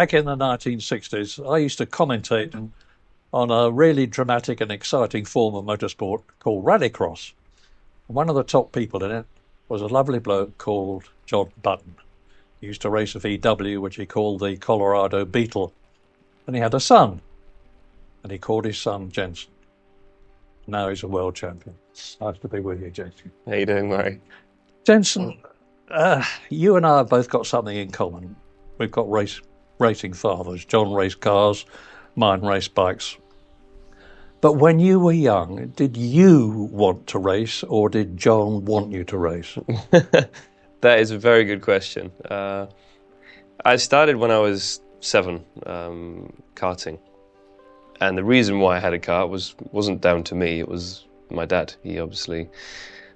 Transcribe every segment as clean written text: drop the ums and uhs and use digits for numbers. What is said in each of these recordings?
Back in the 1960s, I used to commentate on a really dramatic and exciting form of motorsport called rallycross. One of the top people in it was a lovely bloke called Jenson Button. He used to race a VW, which he called the Colorado Beetle. And he had a son, and he called his son Jenson. Now he's a world champion. Nice to be with you, Jenson. How you doing, Murray? Jenson, you and I have both got something in common. We've got racing fathers. John raced cars, mine raced bikes. But when you were young, did you want to race, or did John want you to race? That is a very good question. I started when I was 7, karting. And the reason why I had a kart wasn't down to me, it was my dad. He obviously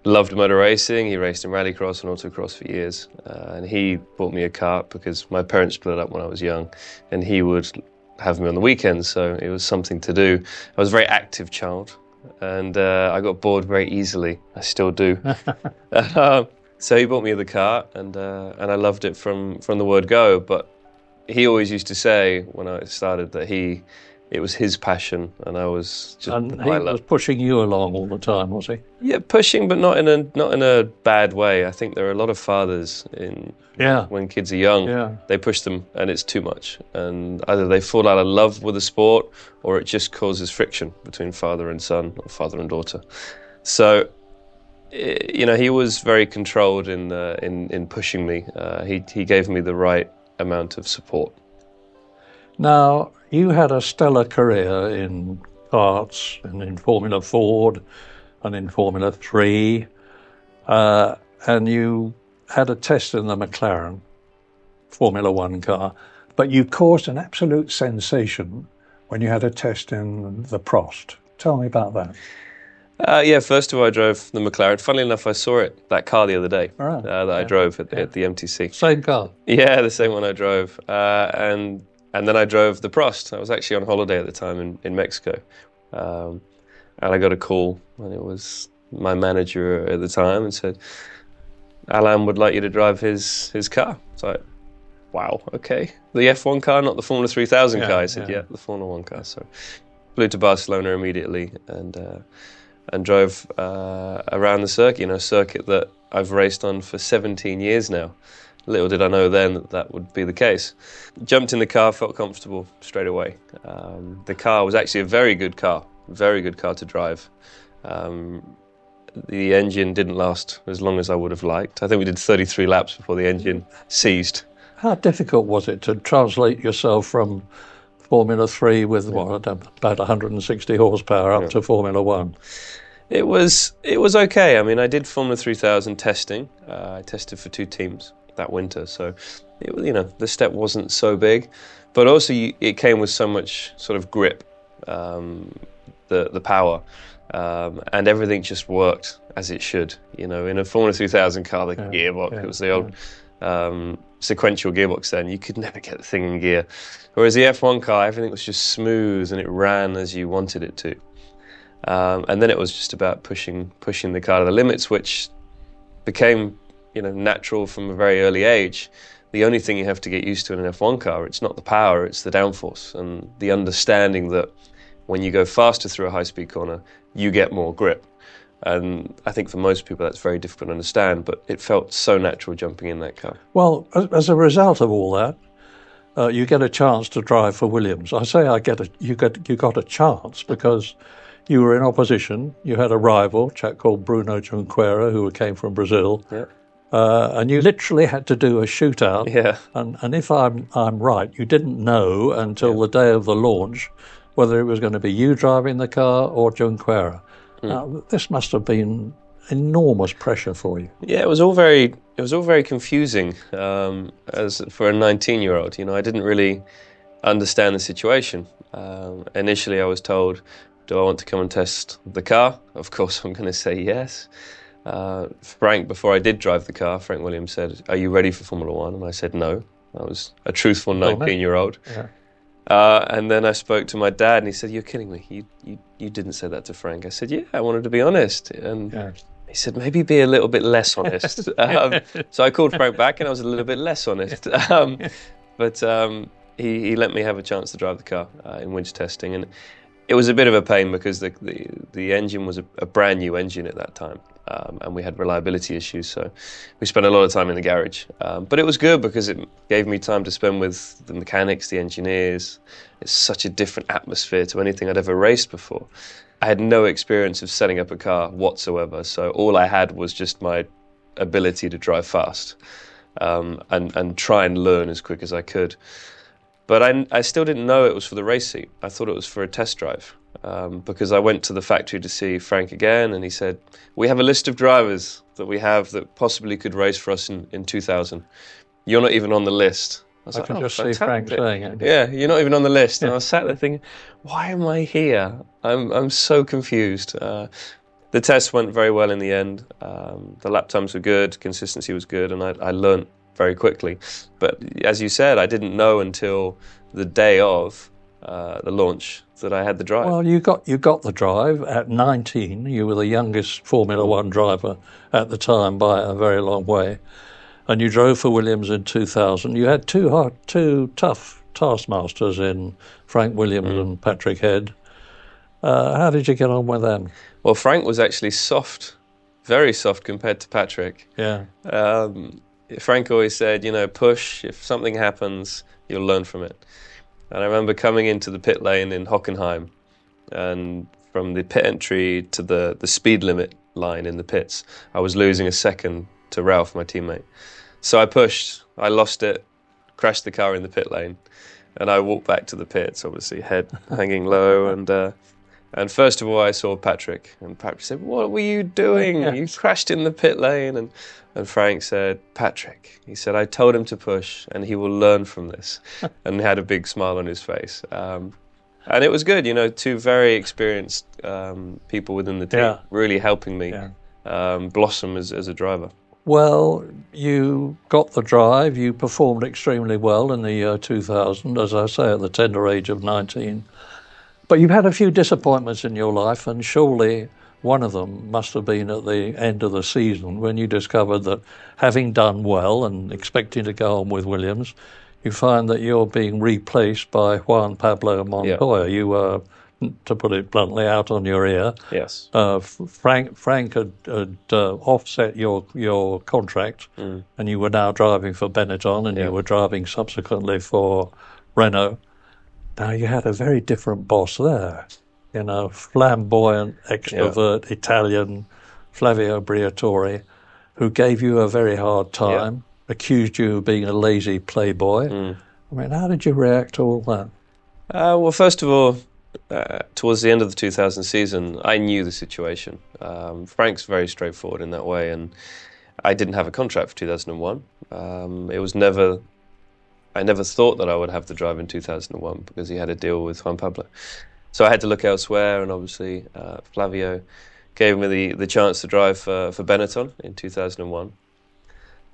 loved motor racing. He raced in rallycross and autocross for years. And he bought me a kart because my parents split up when I was young, and he would have me on the weekends, so it was something to do. I was a very active child, and I got bored very easily. I still do. So he bought me the kart, and I loved it from the word go. But he always used to say when I started that it was his passion, and I was just. And he was pushing you along all the time, was he? Yeah, pushing, but not in a bad way. I think there are a lot of fathers when kids are young, they push them, and it's too much. And either they fall out of love with the sport, or it just causes friction between father and son, or father and daughter. So, he was very controlled in pushing me. He gave me the right amount of support. Now, you had a stellar career in karts and in Formula Ford and in Formula 3, and you had a test in the McLaren Formula 1 car, but you caused an absolute sensation when you had a test in the Prost. Tell me about that. First of all, I drove the McLaren. Funnily enough, I saw that car the other day I drove at the MTC. Same car? Yeah, the same one I drove. And then I drove the Prost. I was actually on holiday at the time in Mexico. And I got a call, and it was my manager at the time, and said, Alain would like you to drive his car. It's like, wow, okay. The F1 car, not the Formula 3000 car. I said, the Formula 1 car. So flew to Barcelona immediately and drove around the circuit, a circuit that I've raced on for 17 years now. Little did I know then that would be the case. Jumped in the car, felt comfortable straight away. The car was actually a very good car to drive. The engine didn't last as long as I would have liked. I think we did 33 laps before the engine seized. How difficult was it to translate yourself from Formula 3 with about 160 horsepower up to Formula 1? It was okay. I mean, I did Formula 3000 testing. I tested for 2 teams that winter, so the step wasn't so big, but also it came with so much sort of grip, the power, and everything just worked as it should. In a Formula 3000 car, the gearbox, it was the old sequential gearbox then, you could never get the thing in gear. Whereas the F1 car, everything was just smooth and it ran as you wanted it to. And then it was just about pushing the car to the limits, which became natural from a very early age. The only thing you have to get used to in an F1 car, it's not the power, it's the downforce, and the understanding that when you go faster through a high-speed corner, you get more grip. And I think for most people that's very difficult to understand, but it felt so natural jumping in that car. Well, as a result of all that, you get a chance to drive for Williams. I say you got a chance because you were in opposition. You had a rival, a chap called Bruno Junqueira, who came from Brazil. Yeah. And you literally had to do a shootout. Yeah. And if I'm right, you didn't know until the day of the launch whether it was going to be you driving the car or Junqueira. Now, this must have been enormous pressure for you. Yeah, it was all very confusing as for a 19-year-old. I didn't really understand the situation. Initially, I was told, do I want to come and test the car? Of course, I'm going to say yes. Frank, before I did drive the car, Frank Williams said, are you ready for Formula 1? And I said no. I was a truthful 19-year-old. Yeah. And then I spoke to my dad, and he said, you're kidding me. You didn't say that to Frank. I said, yeah, I wanted to be honest. And he said, maybe be a little bit less honest. So I called Frank back, and I was a little bit less honest. But he let me have a chance to drive the car in winter testing, and it was a bit of a pain because the engine was a brand new engine at that time, and we had reliability issues, so we spent a lot of time in the garage. But it was good because it gave me time to spend with the mechanics, the engineers. It's such a different atmosphere to anything I'd ever raced before. I had no experience of setting up a car whatsoever, so all I had was just my ability to drive fast and try and learn as quick as I could. But I still didn't know it was for the race seat. I thought it was for a test drive because I went to the factory to see Frank again, and he said, we have a list of drivers that we have that possibly could race for us in 2000. You're not even on the list. I can just see Frank saying it. Yeah, you're not even on the list. And I was sat there thinking, why am I here? I'm so confused. The test went very well in the end. The lap times were good, consistency was good, and I learned very quickly. But as you said, I didn't know until the day of the launch that I had the drive. Well, you got the drive at 19. You were the youngest Formula One driver at the time by a very long way, and you drove for Williams in 2000. You had two tough taskmasters in Frank Williams and Patrick Head. How did you get on with them? Well, Frank was actually soft, very soft compared to Patrick. Yeah. Frank always said, push, if something happens, you'll learn from it. And I remember coming into the pit lane in Hockenheim, and from the pit entry to the speed limit line in the pits, I was losing a second to Ralph, my teammate. So I pushed, I lost it, crashed the car in the pit lane, and I walked back to the pits, obviously, head hanging low, and first of all, I saw Patrick, and Patrick said, what were you doing? You crashed in the pit lane. And Frank said, Patrick, he said, I told him to push, and he will learn from this. And he had a big smile on his face. And it was good, two very experienced people within the team really helping me blossom as a driver. Well, you got the drive. You performed extremely well in the year 2000, as I say, at the tender age of 19. But you've had a few disappointments in your life, and surely one of them must have been at the end of the season when you discovered that, having done well and expecting to go on with Williams, you find that you're being replaced by Juan Pablo Montoya. You were, to put it bluntly, out on your ear. Yes. Frank had offset your contract, and you were now driving for Benetton, and you were driving subsequently for Renault. Now, you had a very different boss there, flamboyant, extrovert, Italian, Flavio Briatore, who gave you a very hard time, accused you of being a lazy playboy. I mean, how did you react to all that? Well, first of all, towards the end of the 2000 season, I knew the situation. Frank's very straightforward in that way, and I didn't have a contract for 2001. It was never... I never thought that I would have the drive in 2001 because he had a deal with Juan Pablo. So I had to look elsewhere, and obviously Flavio gave me the chance to drive for Benetton in 2001.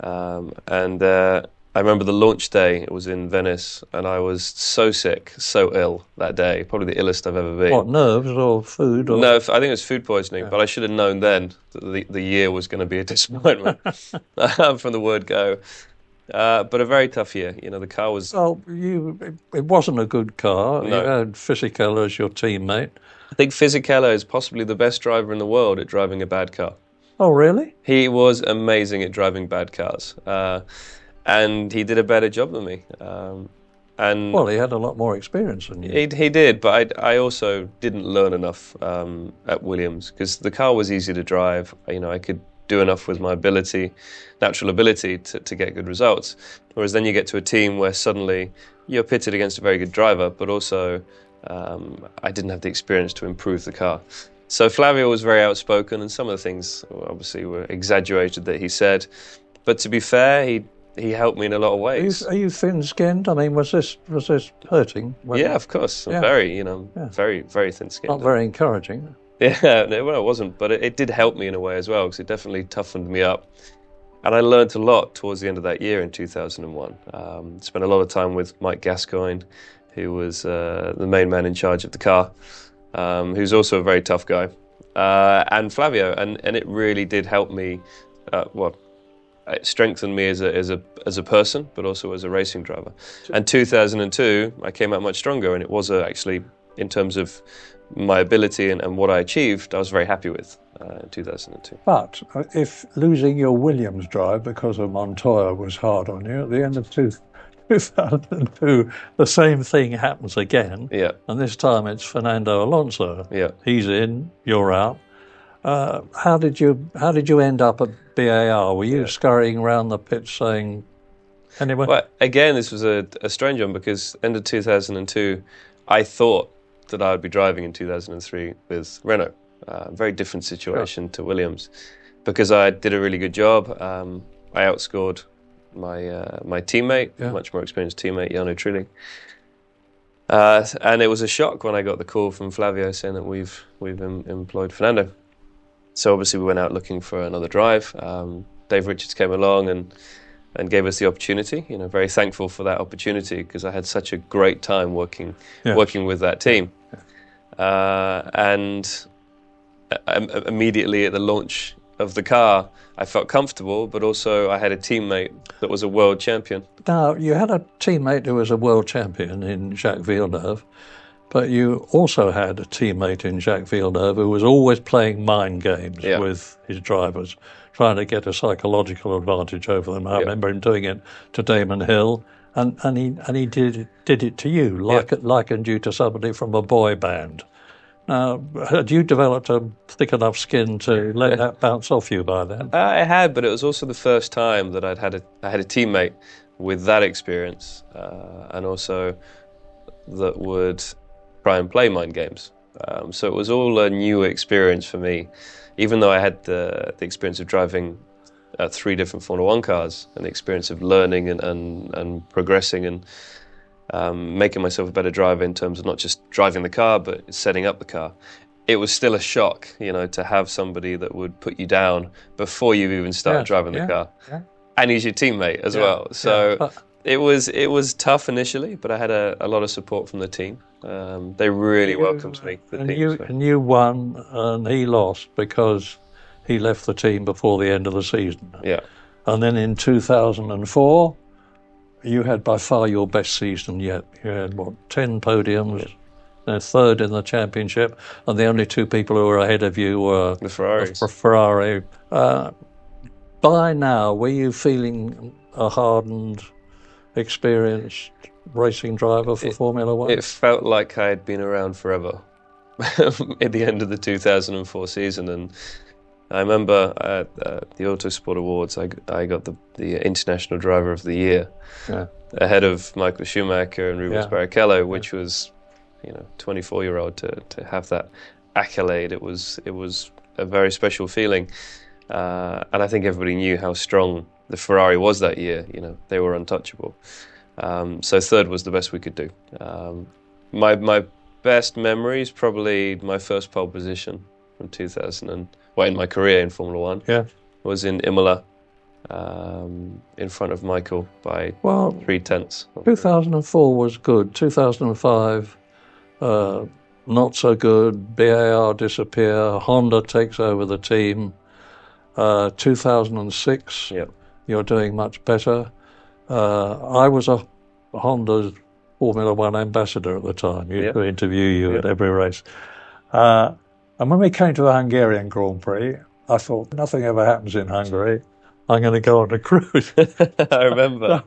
I remember the launch day, it was in Venice, and I was so sick, so ill that day, probably the illest I've ever been. What, nerves or food? Or? No, I think it was food poisoning, but I should have known then that the year was going to be a disappointment from the word go. But a very tough year. The car was... Well, it wasn't a good car. No. You had Fisichella as your teammate. I think Fisichella is possibly the best driver in the world at driving a bad car. Oh, really? He was amazing at driving bad cars. And he did a better job than me. Well, he had a lot more experience than you. He did, but I also didn't learn enough at Williams because the car was easy to drive. I could do enough with my natural ability to get good results. Whereas then you get to a team where suddenly you're pitted against a very good driver, but also I didn't have the experience to improve the car. So Flavio was very outspoken, and some of the things obviously were exaggerated that he said. But to be fair, he helped me in a lot of ways. Are you thin-skinned? I mean, was this hurting? Yeah, of course. I'm very, very, very thin-skinned. Not very encouraging. Yeah, well, it wasn't, but it did help me in a way as well, because it definitely toughened me up. And I learned a lot towards the end of that year in 2001. Spent a lot of time with Mike Gascoigne, who was the main man in charge of the car, who's also a very tough guy, and Flavio. And it really did help me, it strengthened me as a person, but also as a racing driver. And 2002, I came out much stronger, and it was actually, in terms of my ability and what I achieved, I was very happy with in 2002. But if losing your Williams drive because of Montoya was hard on you, at the end of 2002, the same thing happens again. Yeah. And this time it's Fernando Alonso. Yeah. He's in, you're out. How did you end up at BAR? Were you scurrying around the pitch saying, anyway? Well, again, this was a strange one, because end of 2002, I thought that I would be driving in 2003 with Renault. Very different situation to Williams, because I did a really good job. I outscored my teammate, much more experienced teammate, Jarno Trulli. And it was a shock when I got the call from Flavio saying that we've employed Fernando. So obviously we went out looking for another drive. Dave Richards came along and gave us the opportunity. You know, very thankful for that opportunity, because I had such a great time working with that team. And immediately at the launch of the car, I felt comfortable, but also I had a teammate that was a world champion. Now, you had a teammate who was a world champion in Jacques Villeneuve, but you also had a teammate in Jacques Villeneuve who was always playing mind games with his drivers, trying to get a psychological advantage over them. I remember him doing it to Damon Hill, and he did it to you, likened you to somebody from a boy band. Now, had you developed a thick enough skin to let that bounce off you by then? I had, but it was also the first time that I had a teammate with that experience, and also that would try and play mind games. So it was all a new experience for me, even though I had the experience of driving 3 different Formula 1 cars, and the experience of learning and progressing and making myself a better driver in terms of not just driving the car, but setting up the car. It was still a shock, you know, to have somebody that would put you down before you even start driving the car. Yeah. And he's your teammate as well. So it was tough initially, but I had a lot of support from the team. They really welcomed me. And you won, and he lost because he left the team before the end of the season. Yeah. And then in 2004, you had by far your best season yet. You had, 10 podiums, third in the championship, and the only 2 people who were ahead of you were the Ferraris. Ferrari. By now, were you feeling a hardened, experienced racing driver for Formula One? It felt like I had been around forever at the end of the 2004 season, and I remember at the Autosport Awards, I got the International Driver of the Year, ahead of Michael Schumacher and Rubens Barrichello, which was, 24-year-old to have that accolade. It was a very special feeling, and I think everybody knew how strong the Ferrari was that year. They were untouchable. So third was the best we could do. My best memories, probably my first pole position from 2000 in my career in Formula One, was in Imola, in front of Michael by 3/10. 2004 was good. 2005, not so good. BAR disappear. Honda takes over the team. 2006, you're doing much better. I was a Honda Formula One ambassador at the time. Used to interview you at every race. And when we came to the Hungarian Grand Prix, I thought, nothing ever happens in Hungary. I'm going to go on a cruise. I remember.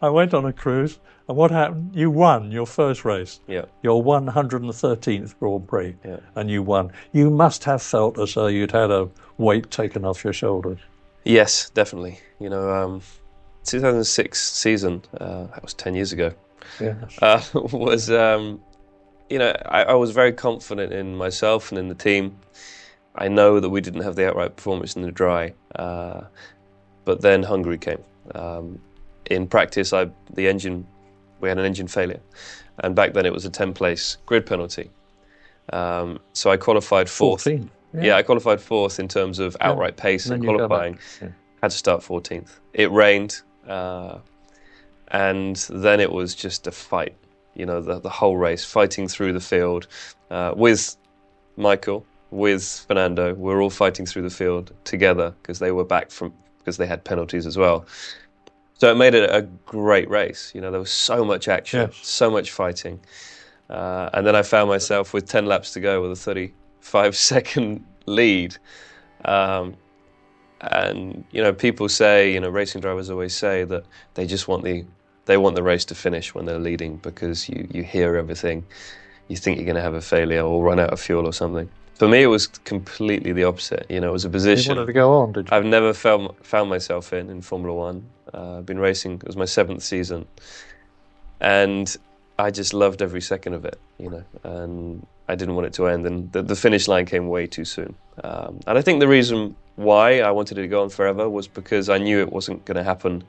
I went on a cruise, and what happened? You won your first race. Yeah. Your 113th Grand Prix, and you won. You must have felt as though you'd had a weight taken off your shoulders. Yes, definitely. 2006 season, that was 10 years ago, was... I was very confident in myself and in the team. I know that we didn't have the outright performance in the dry, but then Hungary came. In practice, we had an engine failure, and back then it was a 10-place grid penalty. So I qualified 4th. 14. I qualified 4th in terms of outright pace and qualifying. Had to start 14th. It rained, and then it was just a fight. The whole race, fighting through the field with Michael, with Fernando. We're all fighting through the field together because they were back because they had penalties as well. So it made it a great race. You know, there was so much action, Yes. so much fighting. And then I found myself with 10 laps to go with a 35-second lead. And, you know, people say, you know, racing drivers always say that they just want the race to finish when they're leading, because you hear everything. You think you're going to have a failure or run out of fuel or something. For me, it was completely the opposite. You know, it was a position You wanted to go on, did you? I've never found myself in Formula One. I've been racing, it was my 7th season. And I just loved every second of it, you know, and I didn't want it to end. And the finish line came way too soon. And I think the reason why I wanted it to go on forever was because I knew it wasn't going to happen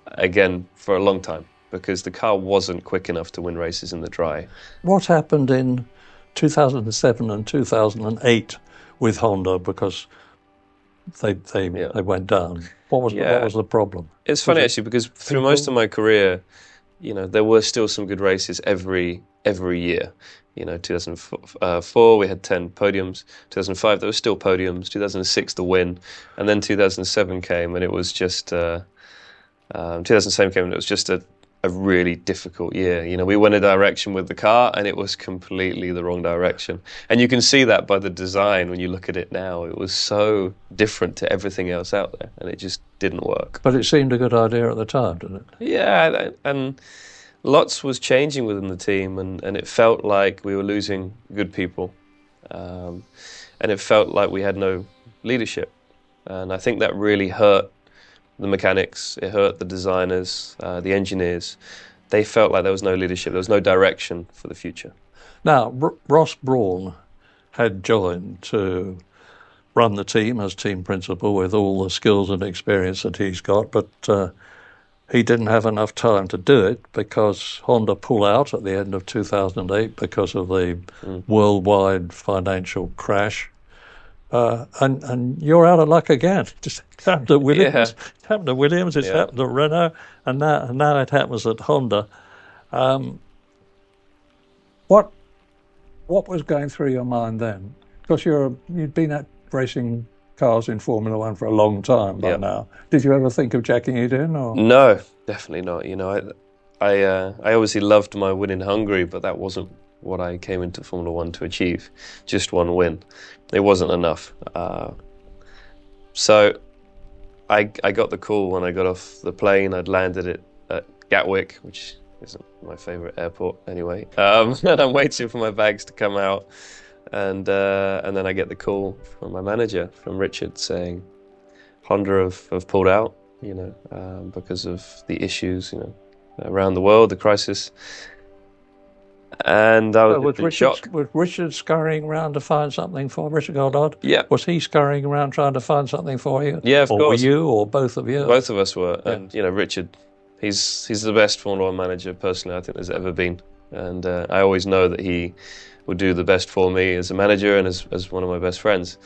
again for a long time, because the car wasn't quick enough to win races in the dry. What happened in 2007 and 2008 with Honda, because they went down? What was the problem? It's funny actually, because through most of my career, you know, there were still some good races every year. You know, 2004 we had 10 podiums. 2005 there were still podiums. 2006 the win, and then 2007 came, and it was just 2007 came, and it was just a really difficult year. You know, we went a direction with the car, and it was completely the wrong direction. And you can see that by the design when you look at it now. It was so different to everything else out there, and it just didn't work. But it seemed a good idea at the time, didn't it? Yeah, and lots was changing within the team, and it felt like we were losing good people. And it felt like we had no leadership. And I think that really hurt the mechanics, it hurt the designers, the engineers. They felt like there was no leadership, there was no direction for the future. Now, Ross Brawn had joined to run the team as team principal with all the skills and experience that he's got, but he didn't have enough time to do it because Honda pulled out at the end of 2008 because of the worldwide financial crash. And you're out of luck again. It just happened at Williams. Yeah. It happened at Williams. It's happened at Renault, and now it happens at Honda. What was going through your mind then? Because you'd been at racing cars in Formula One for a long time by now. Did you ever think of jacking it in? Or? No, definitely not. You know, I obviously loved my win in Hungary, but that wasn't what I came into Formula One to achieve. Just one win. It wasn't enough. So I got the call when I got off the plane. I'd landed it at Gatwick, which isn't my favourite airport anyway. And I'm waiting for my bags to come out. And then I get the call from my manager, from Richard, saying Honda have pulled out, you know, because of the issues, you know, around the world, the crisis. And I was in shock. Was Richard scurrying around to find something for Richard Goddard? Yeah. Was he scurrying around trying to find something for you? Yeah, of course. Or were you, or both of you? Both of us were. Yeah. And, you know, Richard, he's the best Formula One manager, personally, I think there's ever been. And I always know that he would do the best for me as a manager and as one of my best friends.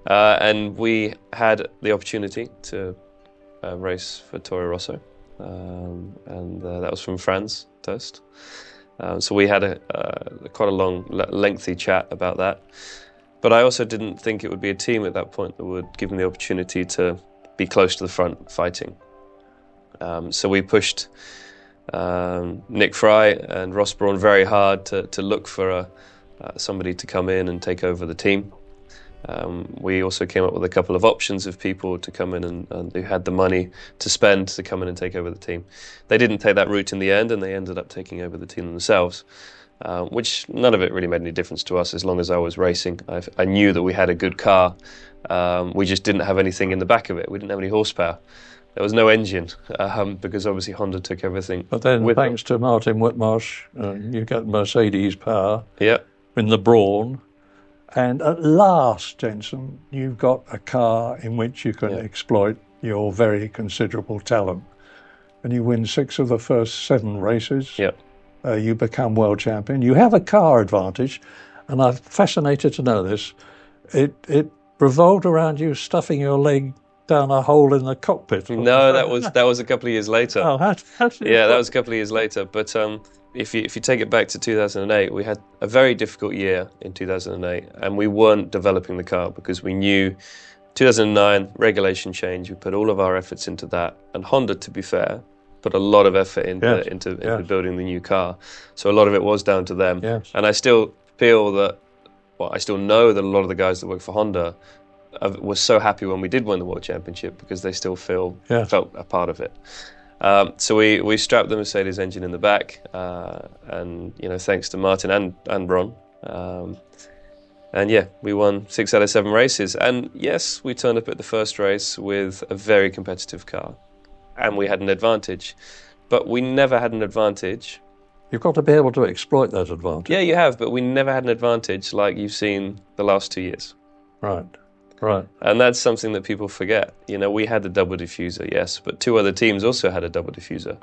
And we had the opportunity to race for Toro Rosso. And that was from France, Toast. So we had quite a long, lengthy chat about that. But I also didn't think it would be a team at that point that would give me the opportunity to be close to the front fighting. So we pushed Nick Fry and Ross Brawn very hard to look for somebody to come in and take over the team. We also came up with a couple of options of people to come in and who had the money to spend to come in and take over the team. They didn't take that route in the end, and they ended up taking over the team themselves, which none of it really made any difference to us as long as I was racing. I knew that we had a good car. We just didn't have anything in the back of it. We didn't have any horsepower. There was no engine because obviously Honda took everything. But then, thanks to Martin Whitmarsh, you got Mercedes power in the Brawn. And at last, Jenson, you've got a car in which you can exploit your very considerable talent. And you win 6 of the first 7 races. You become world champion. You have a car advantage, and I'm fascinated to know this. It revolved around you stuffing your leg down a hole in the cockpit. No, that was a couple of years later. Oh, how that was a couple of years later. But if you take it back to 2008, we had a very difficult year in 2008, and we weren't developing the car because we knew 2009, regulation change. We put all of our efforts into that. And Honda, to be fair, put a lot of effort into building the new car. So a lot of it was down to them. Yes. And I still feel that, well, I still know that a lot of the guys that work for Honda were so happy when we did win the World Championship because they still felt a part of it. So we strapped the Mercedes engine in the back, and thanks to Martin and Brawn. And yeah, we won 6 out of 7 races. And yes, we turned up at the first race with a very competitive car. And we had an advantage. But we never had an advantage. You've got to be able to exploit that advantage. Yeah, you have, but we never had an advantage like you've seen the last 2 years. Right. And that's something that people forget. We had the double diffuser, yes, but 2 other teams also had a double diffuser.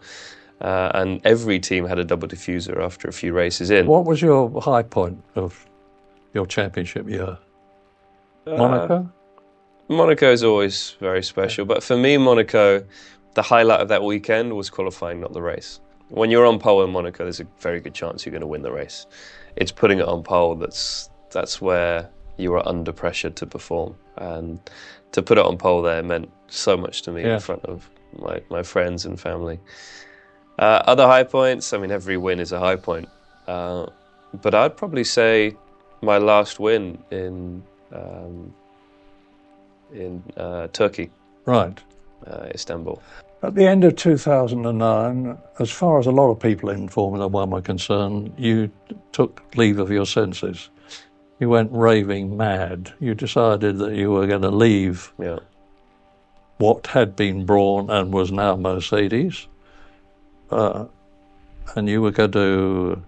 And every team had a double diffuser after a few races in. What was your high point of your championship year? Monaco? Monaco is always very special, but for me, Monaco, the highlight of that weekend was qualifying, not the race. When you're on pole in Monaco, there's a very good chance you're going to win the race. It's putting it on pole that's where you are under pressure to perform, and to put it on pole there meant so much to me in front of my friends and family. Other high points, I mean, every win is a high point, but I'd probably say my last win in Turkey, right, Istanbul. At the end of 2009, as far as a lot of people in Formula One were concerned, you took leave of your senses. You went raving mad. You decided that you were going to leave what had been Brawn and was now Mercedes, and you were going to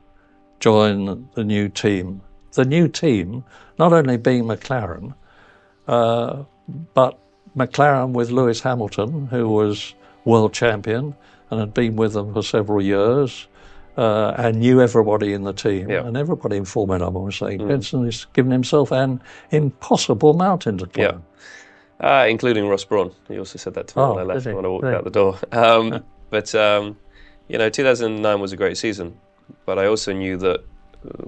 join the new team. The new team, not only being McLaren, but McLaren with Lewis Hamilton, who was world champion and had been with them for several years, and knew everybody in the team. And everybody in Formula One was saying, Jenson has given himself an impossible mountain to climb. Including Ross Brawn. He also said that to me when I left, when I walked out the door. But 2009 was a great season, but I also knew that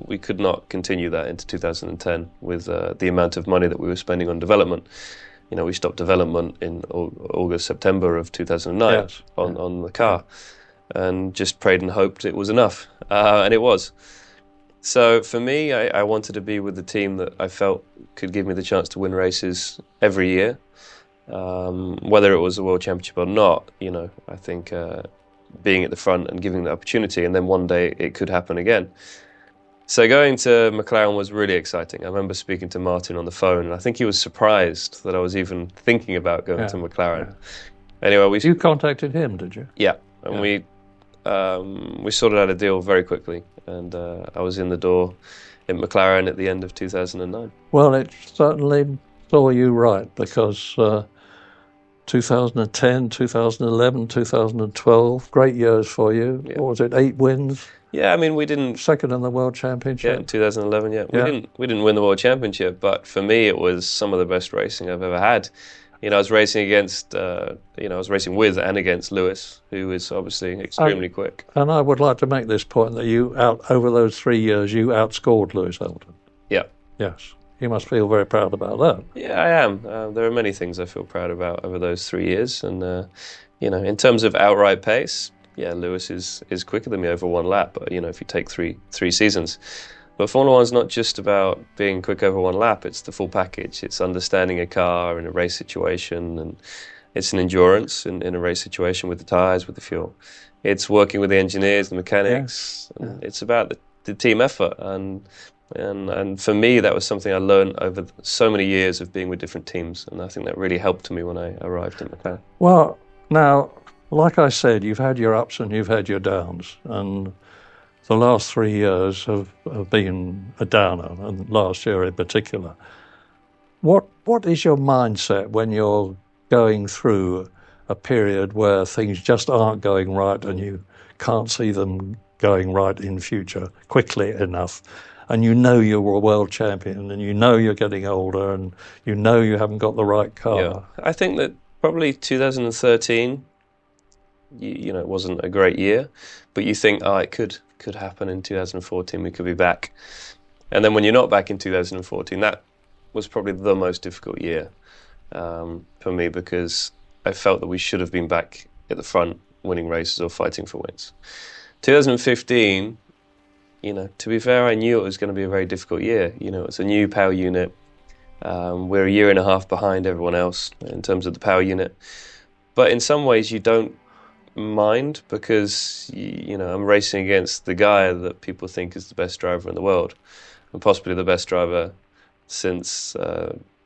we could not continue that into 2010 with the amount of money that we were spending on development. We stopped development in August, September of 2009 on the car, and just prayed and hoped it was enough, and it was. So for me, I wanted to be with the team that I felt could give me the chance to win races every year, whether it was a World Championship or not. I think being at the front and giving the opportunity, and then one day it could happen again. So going to McLaren was really exciting. I remember speaking to Martin on the phone, and I think he was surprised that I was even thinking about going to McLaren. Anyway, you contacted him, did you? Yeah, and we sorted out a deal very quickly, and I was in the door in McLaren at the end of 2009. Well, it certainly saw you right, because 2010, 2011, 2012, great years for you. What was it, 8 wins? Yeah, I mean, we didn't... Second in the World Championship. Yeah, in 2011, We didn't win the World Championship, but for me, it was some of the best racing I've ever had. I was racing against, I was racing with and against Lewis, who is obviously extremely quick. And I would like to make this point that over those 3 years, you outscored Lewis Hamilton. Yeah. Yes. You must feel very proud about that. Yeah, I am. There are many things I feel proud about over those 3 years. And, in terms of outright pace, Lewis is quicker than me over one lap, if you take three seasons. But Formula One's not just about being quick over one lap, it's the full package. It's understanding a car in a race situation, and it's an endurance in a race situation with the tyres, with the fuel. It's working with the engineers, the mechanics. And it's about the team effort. And for me, that was something I learned over so many years of being with different teams, and I think that really helped me when I arrived at McLaren. Well, now, like I said, you've had your ups and you've had your downs, and the last 3 years have been a downer, and last year in particular. What is your mindset when you're going through a period where things just aren't going right and you can't see them going right in future quickly enough, and you're a world champion, and you're getting older, and you haven't got the right car? Yeah. I think that probably 2013, it wasn't a great year, but you think, it could happen in 2014, we could be back. And then when you're not back in 2014, that was probably the most difficult year. for me, because I felt that we should have been back at the front winning races or fighting for wins. 2015, to be fair, I knew it was going to be a very difficult year. It's a new power unit. We're a year and a half behind everyone else in terms of the power unit. But in some ways you don't mind, because I'm racing against the guy that people think is the best driver in the world, and possibly the best driver since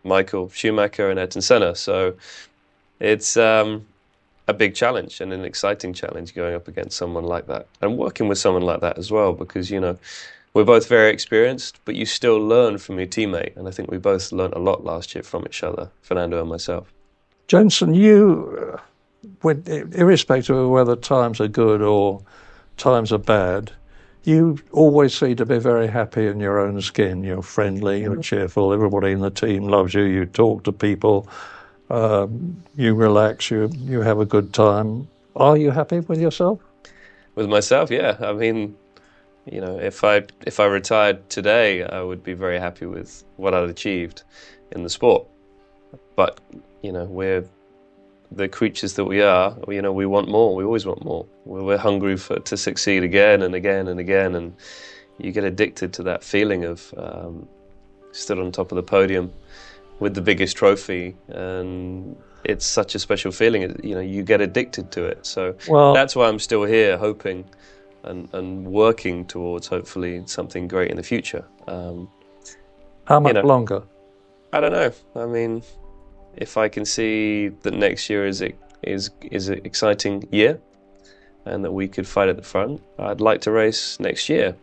Michael Schumacher and Ayrton Senna. So it's a big challenge and an exciting challenge going up against someone like that, and working with someone like that as well, because we're both very experienced, but you still learn from your teammate, and I think we both learned a lot last year from each other, Fernando and myself. Jenson, you, irrespective of whether times are good or times are bad, you always seem to be very happy in your own skin. You're friendly, you're cheerful, everybody in the team loves you, you talk to people, you relax, you have a good time. Are you happy with yourself? With myself, yeah. I mean, if I retired today, I would be very happy with what I'd achieved in the sport. But, we're the creatures that we are, we want more. We always want more. We're hungry to succeed again and again and again. And you get addicted to that feeling of stood on top of the podium with the biggest trophy. And it's such a special feeling. You get addicted to it. So that's why I'm still here, hoping and working towards hopefully something great in the future. How much longer? I don't know. I mean, if I can see that next year is an exciting year and that we could fight at the front, I'd like to race next year.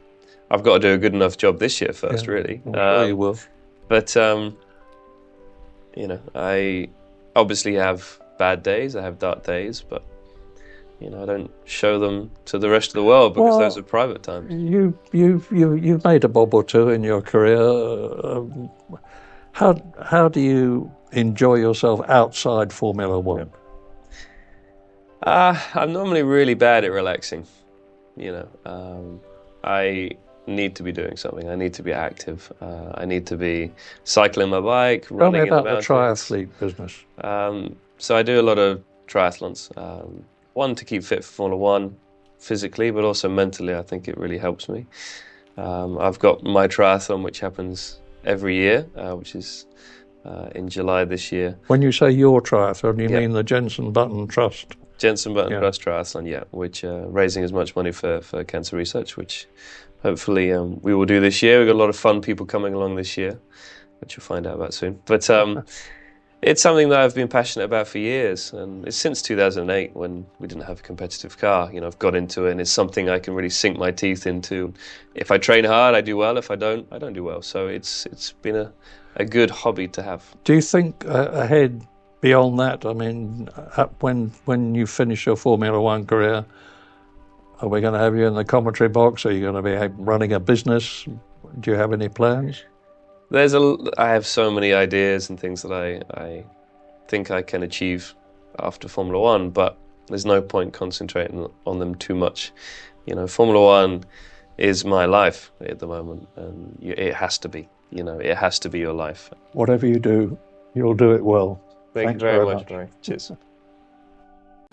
I've got to do a good enough job this year first, really. I'm sure you will. But, I obviously have bad days, I have dark days, but I don't show them to the rest of the world, because those are private times. You've made a bob or two in your career. How do you enjoy yourself outside Formula One? I'm normally really bad at relaxing. I need to be doing something. I need to be active. I need to be cycling my bike, running in the mountains. Tell me about the triathlete business. So I do a lot of triathlons. One, to keep fit for Formula One physically, but also mentally. I think it really helps me. I've got my triathlon, which happens every year, which is in July this year. When you say your triathlon, you mean the Jenson Button Trust? Jenson Button Trust Triathlon, which raising as much money for cancer research, which hopefully we will do this year. We've got a lot of fun people coming along this year, which you'll find out about soon. But it's something that I've been passionate about for years, and it's since 2008, when we didn't have a competitive car. I've got into it, and it's something I can really sink my teeth into. If I train hard, I do well. If I don't, I don't do well. So it's been a good hobby to have. Do you think ahead beyond that? I mean, when you finish your Formula One career, are we going to have you in the commentary box? Are you going to be running a business? Do you have any plans? I have so many ideas and things that I think I can achieve after Formula One, but there's no point concentrating on them too much. Formula One is my life at the moment, and it has to be. It has to be your life. Whatever you do, you'll do it well. Thank you very much. Cheers.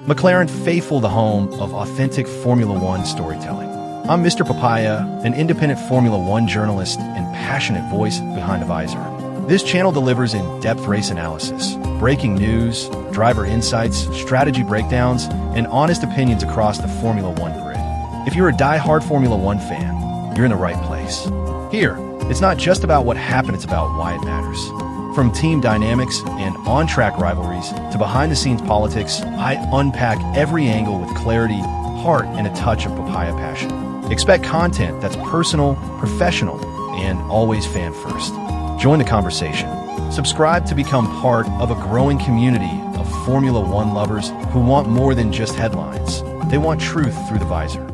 McLaren, faithful the home of authentic Formula One storytelling. I'm Mr. Papaya, an independent Formula One journalist and passionate voice behind a visor. This channel delivers in-depth race analysis, breaking news, driver insights, strategy breakdowns, and honest opinions across the Formula One grid. If you're a die-hard Formula One fan, you're in the right place. Here, it's not just about what happened, it's about why it matters. From team dynamics and on-track rivalries to behind-the-scenes politics, I unpack every angle with clarity, heart, and a touch of papaya passion. Expect content that's personal, professional, and always fan-first. Join the conversation. Subscribe to become part of a growing community of Formula One lovers who want more than just headlines. They want truth through the visor.